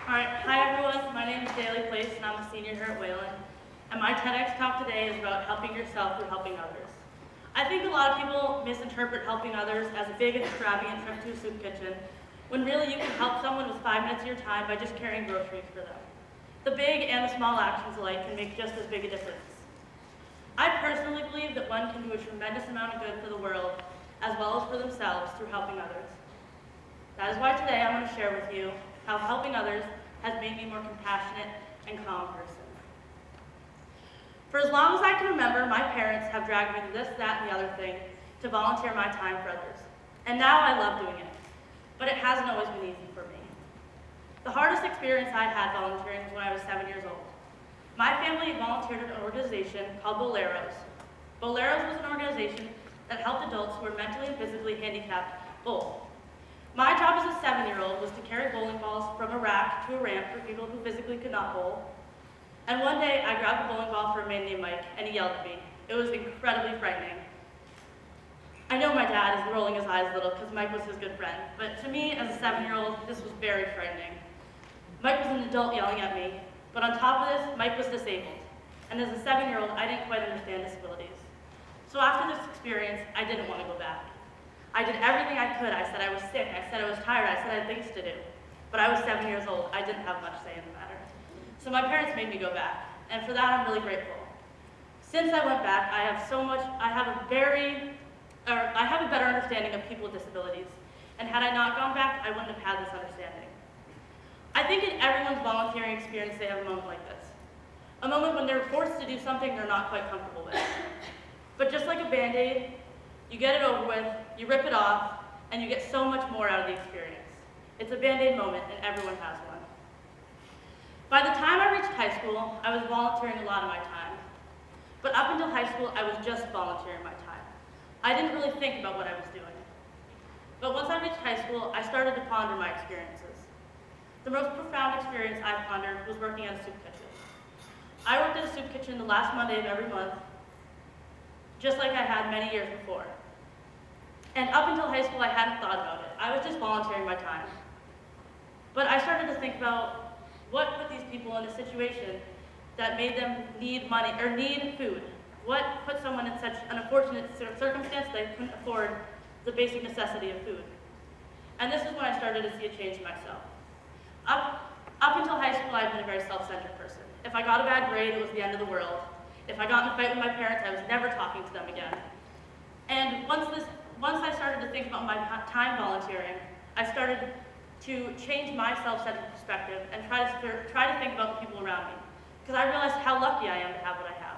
Alright, hi everyone, my name is Daly and I'm a senior here at Wayland. And my TEDx talk today is about helping yourself through helping others. I think a lot of people misinterpret helping others as a big extravagant trip to a soup kitchen, when really you can help someone with 5 minutes of your time by just carrying groceries for them. The big and the small actions alike can make just as big a difference. I personally believe that one can do a tremendous amount of good for the world, as well as for themselves, through helping others. That is why today I'm going to share with you how helping others has made me a more compassionate and calm person. For as long as I can remember, my parents have dragged me to this, that, and the other thing to volunteer my time for others. And now I love doing it, but it hasn't always been easy for me. The hardest experience I had volunteering was when I was 7 years old. My family volunteered at an organization called Boleros. Boleros was an organization that helped adults who were mentally and physically handicapped bowl. My job as a 7-year-old was to carry bowling balls from a rack to a ramp for people who physically could not bowl. And one day, I grabbed a bowling ball for a man named Mike, and he yelled at me. It was incredibly frightening. I know my dad is rolling his eyes a little because Mike was his good friend, but to me, as a 7-year-old, this was very frightening. Mike was an adult yelling at me, but on top of this, Mike was disabled. And as a 7-year-old, I didn't quite understand disabilities. So after this experience, I didn't want to go back. I did everything I could. I said I was sick. I said I was tired. I said I had things to do. But I was 7 years old. I didn't have much say in the matter. So my parents made me go back. And for that, I'm really grateful. Since I went back, I have a better understanding of people with disabilities. And had I not gone back, I wouldn't have had this understanding. I think in everyone's volunteering experience, they have a moment like this. A moment when they're forced to do something they're not quite comfortable with. But just like a Band-Aid, you get it over with, you rip it off, and you get so much more out of the experience. It's a Band-Aid moment, and everyone has one. By the time I reached high school, I was volunteering a lot of my time. But up until high school, I was just volunteering my time. I didn't really think about what I was doing. But once I reached high school, I started to ponder my experiences. The most profound experience I pondered was working at a soup kitchen. I worked at a soup kitchen the last Monday of every month, just like I had many years before. And up until high school, I hadn't thought about it. I was just volunteering my time. But I started to think about what put these people in a situation that made them need money, or need food. What put someone in such an unfortunate circumstance they couldn't afford the basic necessity of food. And this is when I started to see a change in myself. Up until high school, I'd been a very self-centered person. If I got a bad grade, it was the end of the world. If I got in a fight with my parents, I was never talking to them again. And once I started to think about my time volunteering, I started to change my self-centered perspective and try to think about the people around me. Because I realized how lucky I am to have what I have.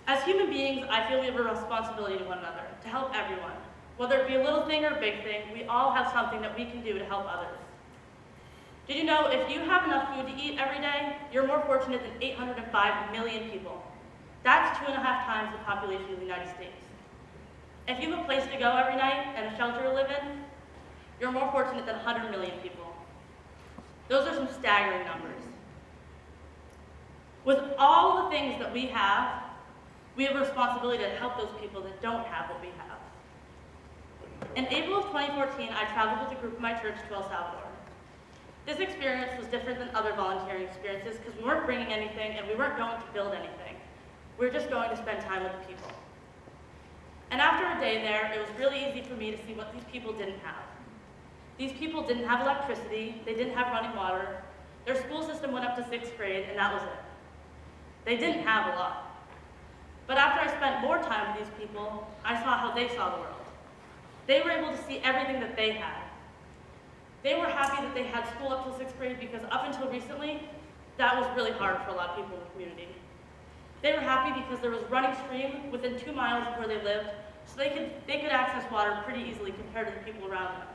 As human beings, I feel we have a responsibility to one another, to help everyone. Whether it be a little thing or a big thing, we all have something that we can do to help others. Did you know if you have enough food to eat every day, you're more fortunate than 805 million people? That's 2.5 times the population of the United States. If you have a place to go every night and a shelter to live in, you're more fortunate than 100 million people. Those are some staggering numbers. With all the things that we have a responsibility to help those people that don't have what we have. In April of 2014, I traveled with a group of my church to El Salvador. This experience was different than other volunteering experiences because we weren't bringing anything and we weren't going to build anything. We were just going to spend time with the people. And after a day there, it was really easy for me to see what these people didn't have. These people didn't have electricity, they didn't have running water, their school system went up to 6th grade and that was it. They didn't have a lot. But after I spent more time with these people, I saw how they saw the world. They were able to see everything that they had. They were happy that they had school up to 6th grade because up until recently, that was really hard for a lot of people in the community. They were happy because there was running stream within 2 miles of where they lived, so they could access water pretty easily compared to the people around them.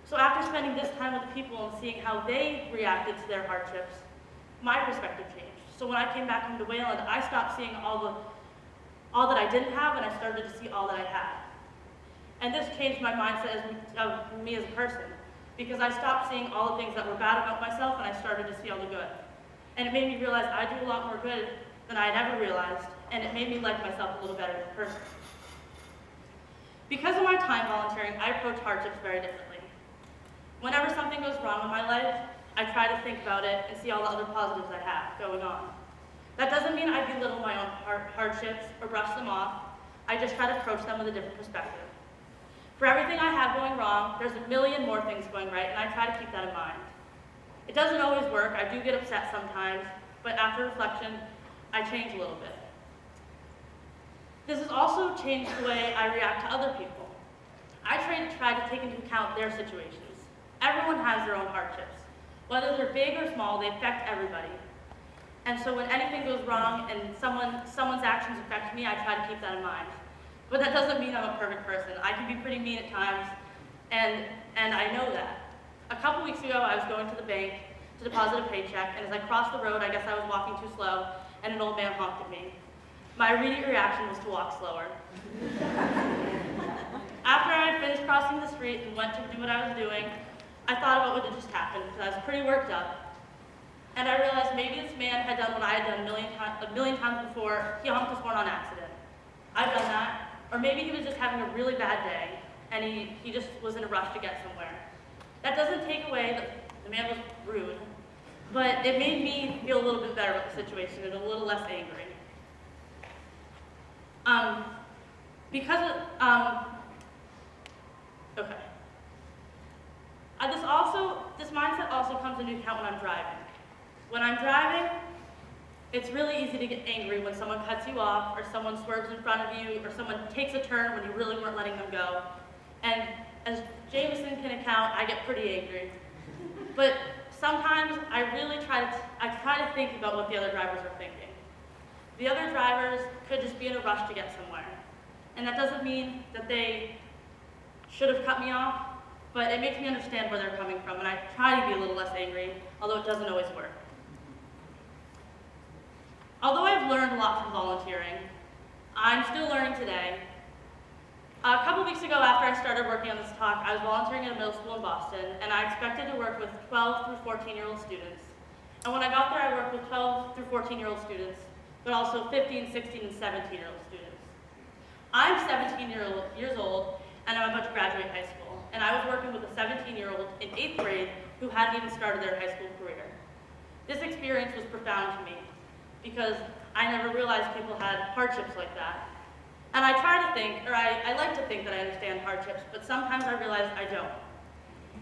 So after spending this time with the people and seeing how they reacted to their hardships, my perspective changed. So when I came back into Wayland, I stopped seeing all that I didn't have and I started to see all that I had. And this changed my mindset of me as a person, because I stopped seeing all the things that were bad about myself and I started to see all the good. And it made me realize I do a lot more good than I had ever realized, and it made me like myself a little better as a person. Because of my time volunteering, I approach hardships very differently. Whenever something goes wrong in my life, I try to think about it and see all the other positives I have going on. That doesn't mean I belittle my own hardships or brush them off. I just try to approach them with a different perspective. For everything I have going wrong, there's a million more things going right, and I try to keep that in mind. It doesn't always work. I do get upset sometimes, but after reflection, I change a little bit. This has also changed the way I react to other people. I try to take into account their situations. Everyone has their own hardships. Whether they're big or small, they affect everybody. And so when anything goes wrong and someone's actions affect me, I try to keep that in mind. But that doesn't mean I'm a perfect person. I can be pretty mean at times, and I know that. A couple weeks ago, I was going to the bank to deposit a paycheck, and as I crossed the road, I guess I was walking too slow, and an old man honked at me. My immediate reaction was to walk slower. After I had finished crossing the street and went to do what I was doing, I thought about what had just happened, because I was pretty worked up. And I realized maybe this man had done what I had done a million times before. He honked his horn on accident. I've done that. Or maybe he was just having a really bad day, and he just was in a rush to get somewhere. That doesn't take away that the man was rude, but it made me feel a little bit better about the situation and a little less angry. Okay. This mindset also comes into account when I'm driving. When I'm driving, it's really easy to get angry when someone cuts you off, or someone swerves in front of you, or someone takes a turn when you really weren't letting them go. And as Jameson can account, I get pretty angry. But sometimes I try to think about what the other drivers are thinking. The other drivers could just be in a rush to get somewhere. And that doesn't mean that they should have cut me off, but it makes me understand where they're coming from, and I try to be a little less angry, although it doesn't always work. Although I've learned a lot from volunteering, I'm still learning today. A couple weeks ago, after I started working on this talk, I was volunteering at a middle school in Boston, and I expected to work with 12 through 14-year-old students. And when I got there, I worked with 12 through 14-year-old students, but also 15, 16, and 17-year-old students. I'm 17 years old, and I'm about to graduate high school, and I was working with a 17-year-old in 8th grade who hadn't even started their high school career. This experience was profound to me, because I never realized people had hardships like that. And I try to think, or I like to think that I understand hardships, but sometimes I realize I don't.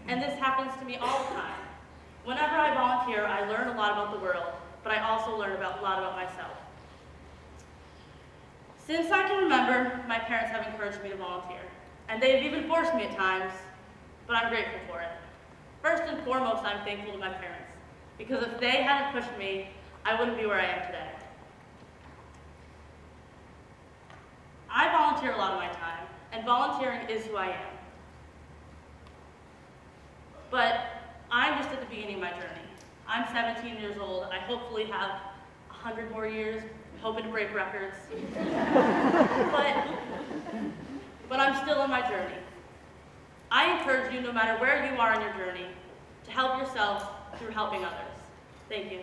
And this happens to me all the time. Whenever I volunteer, I learn a lot about the world, but I also learn a lot about myself. Since I can remember, my parents have encouraged me to volunteer, and they've even forced me at times, but I'm grateful for it. First and foremost, I'm thankful to my parents, because if they hadn't pushed me, I wouldn't be where I am today. I volunteer a lot of my time, and volunteering is who I am. But I'm just at the beginning of my journey. I'm 17 years old. I hopefully have 100 more years, hoping to break records. But I'm still on my journey. I encourage you, no matter where you are on your journey, to help yourself through helping others. Thank you.